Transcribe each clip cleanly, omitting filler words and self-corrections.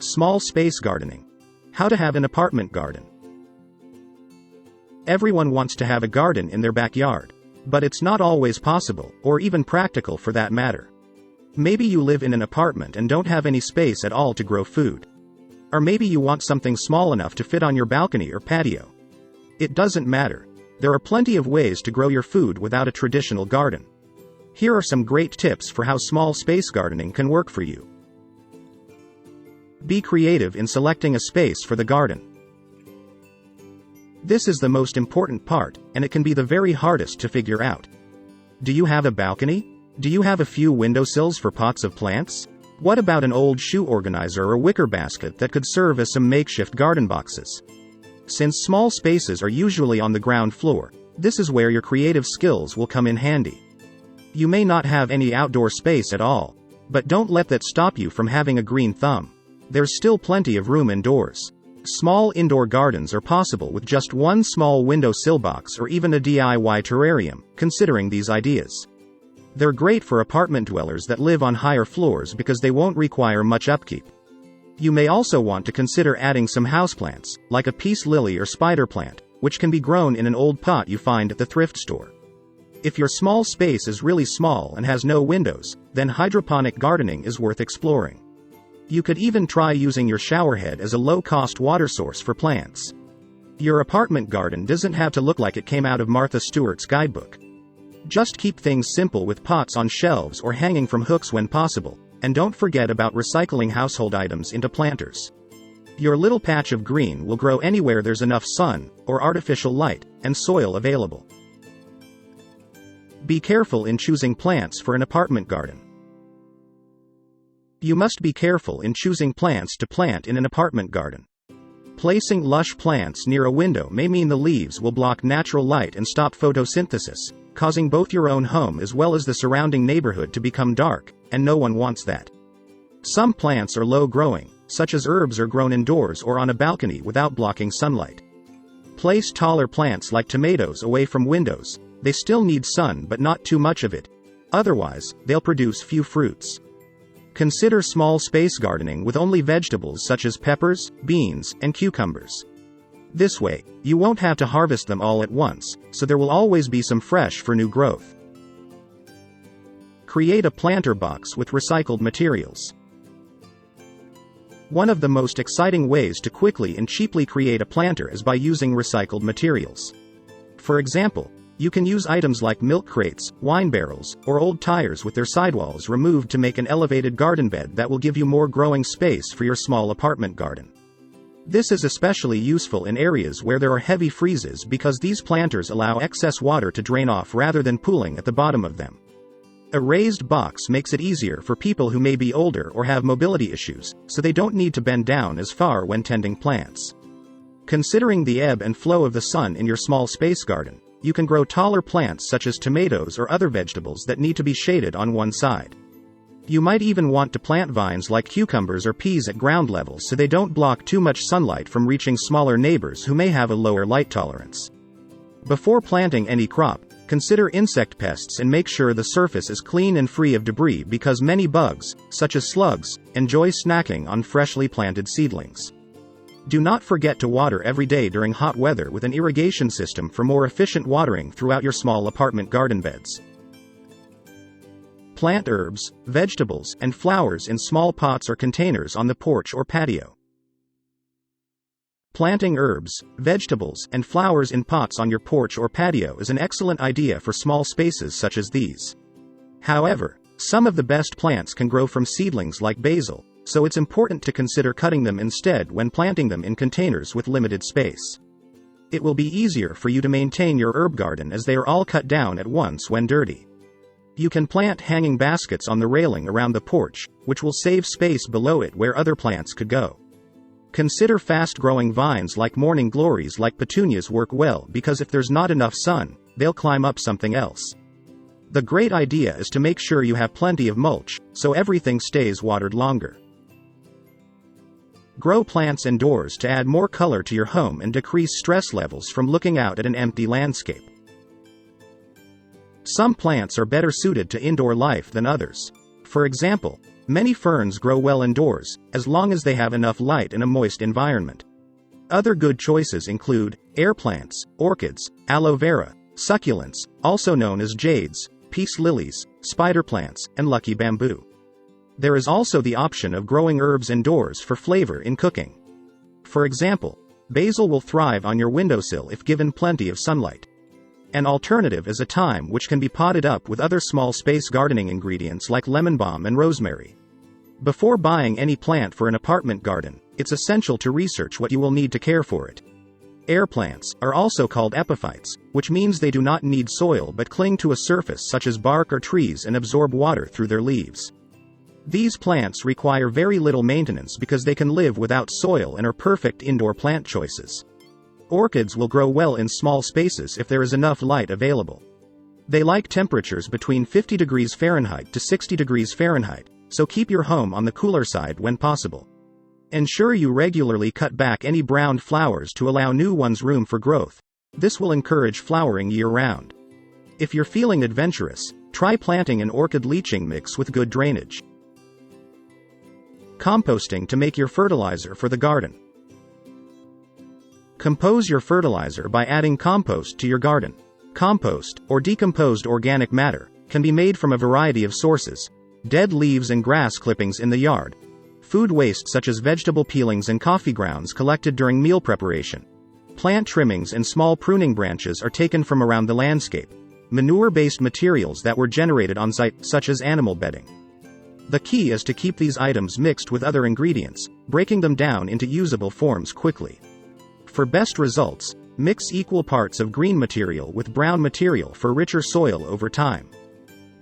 Small space gardening. How to have an apartment garden. Everyone wants to have a garden in their backyard, but it's not always possible, or even practical for that matter. Maybe you live in an apartment and don't have any space at all to grow food. Or maybe you want something small enough to fit on your balcony or patio. It doesn't matter. There are plenty of ways to grow your food without a traditional garden. Here are some great tips for how small space gardening can work for you. Be creative in selecting a space for the garden. This is the most important part, and it can be the very hardest to figure out. Do you have a balcony? Do you have a few windowsills for pots of plants? What about an old shoe organizer or wicker basket that could serve as some makeshift garden boxes? Since small spaces are usually on the ground floor, this is where your creative skills will come in handy. You may not have any outdoor space at all, but don't let that stop you from having a green thumb. There's still plenty of room indoors. Small indoor gardens are possible with just one small windowsill box or even a DIY terrarium, considering these ideas. They're great for apartment dwellers that live on higher floors because they won't require much upkeep. You may also want to consider adding some houseplants, like a peace lily or spider plant, which can be grown in an old pot you find at the thrift store. If your small space is really small and has no windows, then hydroponic gardening is worth exploring. You could even try using your showerhead as a low-cost water source for plants. Your apartment garden doesn't have to look like it came out of Martha Stewart's guidebook. Just keep things simple with pots on shelves or hanging from hooks when possible, and don't forget about recycling household items into planters. Your little patch of green will grow anywhere there's enough sun, or artificial light, and soil available. Be careful in choosing plants for an apartment garden. You must be careful in choosing plants to plant in an apartment garden. Placing lush plants near a window may mean the leaves will block natural light and stop photosynthesis, causing both your own home as well as the surrounding neighborhood to become dark, and no one wants that. Some plants are low-growing, such as herbs are grown indoors or on a balcony without blocking sunlight. Place taller plants like tomatoes away from windows. They still need sun but not too much of it. Otherwise, they'll produce few fruits. Consider small space gardening with only vegetables such as peppers, beans, and cucumbers. This way, you won't have to harvest them all at once, so there will always be some fresh for new growth. Create a planter box with recycled materials. One of the most exciting ways to quickly and cheaply create a planter is by using recycled materials. For example, you can use items like milk crates, wine barrels, or old tires with their sidewalls removed to make an elevated garden bed that will give you more growing space for your small apartment garden. This is especially useful in areas where there are heavy freezes because these planters allow excess water to drain off rather than pooling at the bottom of them. A raised box makes it easier for people who may be older or have mobility issues, so they don't need to bend down as far when tending plants. Considering the ebb and flow of the sun in your small space garden, you can grow taller plants such as tomatoes or other vegetables that need to be shaded on one side. You might even want to plant vines like cucumbers or peas at ground level so they don't block too much sunlight from reaching smaller neighbors who may have a lower light tolerance. Before planting any crop, consider insect pests and make sure the surface is clean and free of debris because many bugs, such as slugs, enjoy snacking on freshly planted seedlings. Do not forget to water every day during hot weather with an irrigation system for more efficient watering throughout your small apartment garden beds. Plant herbs, vegetables, and flowers in small pots or containers on the porch or patio. Planting herbs, vegetables, and flowers in pots on your porch or patio is an excellent idea for small spaces such as these. However, some of the best plants can grow from seedlings like basil, so it's important to consider cutting them instead when planting them in containers with limited space. It will be easier for you to maintain your herb garden as they are all cut down at once when dirty. You can plant hanging baskets on the railing around the porch, which will save space below it where other plants could go. Consider fast-growing vines like morning glories like petunias work well because if there's not enough sun, they'll climb up something else. The great idea is to make sure you have plenty of mulch, so everything stays watered longer. Grow plants indoors to add more color to your home and decrease stress levels from looking out at an empty landscape. Some plants are better suited to indoor life than others. For example, Many ferns grow well indoors, as long as they have enough light and a moist environment. Other good choices include air plants, orchids, aloe vera, succulents, also known as jades, peace lilies, spider plants, and lucky bamboo. There is also the option of growing herbs indoors for flavor in cooking. For example, basil will thrive on your windowsill if given plenty of sunlight. An alternative is a thyme, which can be potted up with other small space gardening ingredients like lemon balm and rosemary. Before buying any plant for an apartment garden, it's essential to research what you will need to care for it. Air plants are also called epiphytes, which means they do not need soil but cling to a surface such as bark or trees and absorb water through their leaves. These plants require very little maintenance because they can live without soil and are perfect indoor plant choices. Orchids will grow well in small spaces if there is enough light available. They like temperatures between 50 degrees Fahrenheit to 60 degrees Fahrenheit, so keep your home on the cooler side when possible. Ensure you regularly cut back any browned flowers to allow new ones room for growth. This will encourage flowering year-round. If you're feeling adventurous, try planting an orchid leaching mix with good drainage. Composting to make your fertilizer for the garden. Compose your fertilizer by adding compost to your garden. Compost, or decomposed organic matter, can be made from a variety of sources: dead leaves and grass clippings in the yard, food waste such as vegetable peelings and coffee grounds collected during meal preparation, plant trimmings and small pruning branches are taken from around the landscape, manure-based materials that were generated on site, such as animal bedding. The key is to keep these items mixed with other ingredients, breaking them down into usable forms quickly. For best results, mix equal parts of green material with brown material for richer soil over time.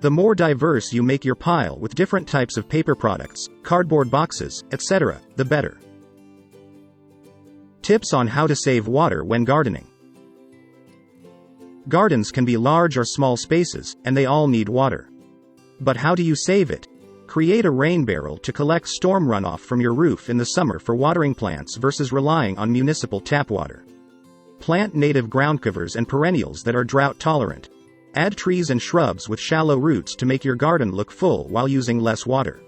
The more diverse you make your pile with different types of paper products, cardboard boxes, etc., the better. Tips on how to save water when gardening. Gardens can be large or small spaces, and they all need water. But how do you save it? Create a rain barrel to collect storm runoff from your roof in the summer for watering plants versus relying on municipal tap water. Plant native ground covers and perennials that are drought tolerant. Add trees and shrubs with shallow roots to make your garden look full while using less water.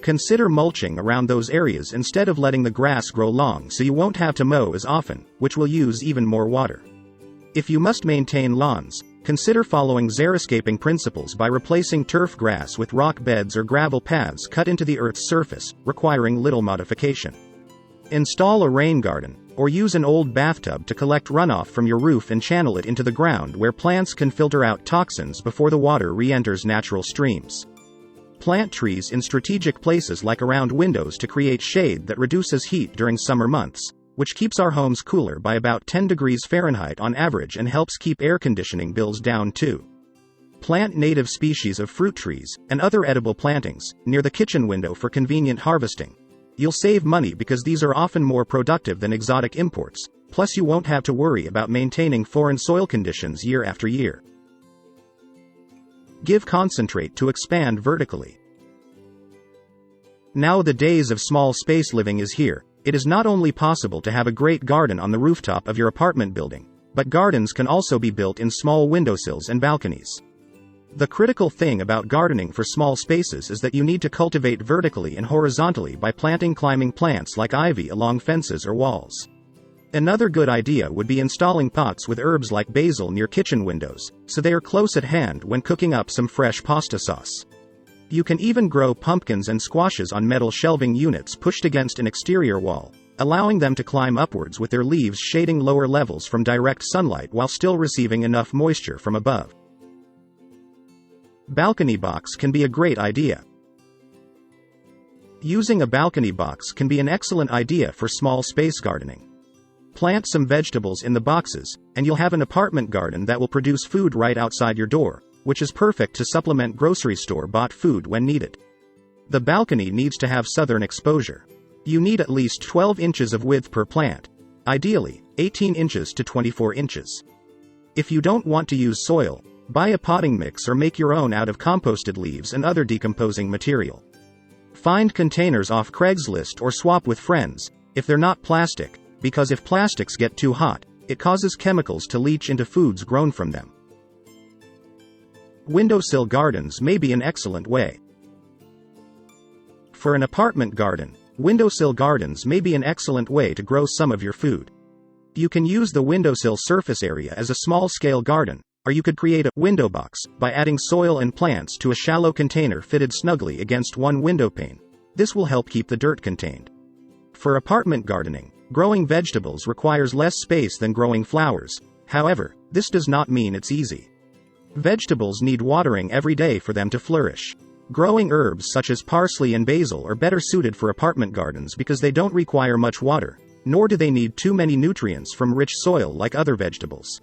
Consider mulching around those areas instead of letting the grass grow long so you won't have to mow as often, which will use even more water. If you must maintain lawns, consider following xeriscaping principles by replacing turf grass with rock beds or gravel paths cut into the earth's surface, requiring little modification. Install a rain garden, or use an old bathtub to collect runoff from your roof and channel it into the ground where plants can filter out toxins before the water re-enters natural streams. Plant trees in strategic places like around windows to create shade that reduces heat during summer months, which keeps our homes cooler by about 10 degrees Fahrenheit on average and helps keep air conditioning bills down too. Plant native species of fruit trees, and other edible plantings, near the kitchen window for convenient harvesting. You'll save money because these are often more productive than exotic imports, plus you won't have to worry about maintaining foreign soil conditions year after year. Give concentrate to expand vertically. Now the days of small space living is here. It is not only possible to have a great garden on the rooftop of your apartment building, but gardens can also be built in small windowsills and balconies. The critical thing about gardening for small spaces is that you need to cultivate vertically and horizontally by planting climbing plants like ivy along fences or walls. Another good idea would be installing pots with herbs like basil near kitchen windows, so they are close at hand when cooking up some fresh pasta sauce. You can even grow pumpkins and squashes on metal shelving units pushed against an exterior wall, allowing them to climb upwards with their leaves shading lower levels from direct sunlight while still receiving enough moisture from above. Balcony box can be a great idea. Using a balcony box can be an excellent idea for small space gardening. Plant some vegetables in the boxes, and you'll have an apartment garden that will produce food right outside your door, which is perfect to supplement grocery store-bought food when needed. The balcony needs to have southern exposure. You need at least 12 inches of width per plant, ideally 18 inches to 24 inches. If you don't want to use soil, buy a potting mix or make your own out of composted leaves and other decomposing material. Find containers off Craigslist or swap with friends, if they're not plastic, because if plastics get too hot, it causes chemicals to leach into foods grown from them. Windowsill gardens may be an excellent way. For an apartment garden, windowsill gardens may be an excellent way to grow some of your food. You can use the windowsill surface area as a small-scale garden, or you could create a window box by adding soil and plants to a shallow container fitted snugly against one window pane. This will help keep the dirt contained. For apartment gardening, growing vegetables requires less space than growing flowers. However, this does not mean it's easy. Vegetables need watering every day for them to flourish. Growing herbs such as parsley and basil are better suited for apartment gardens because they don't require much water, nor do they need too many nutrients from rich soil like other vegetables.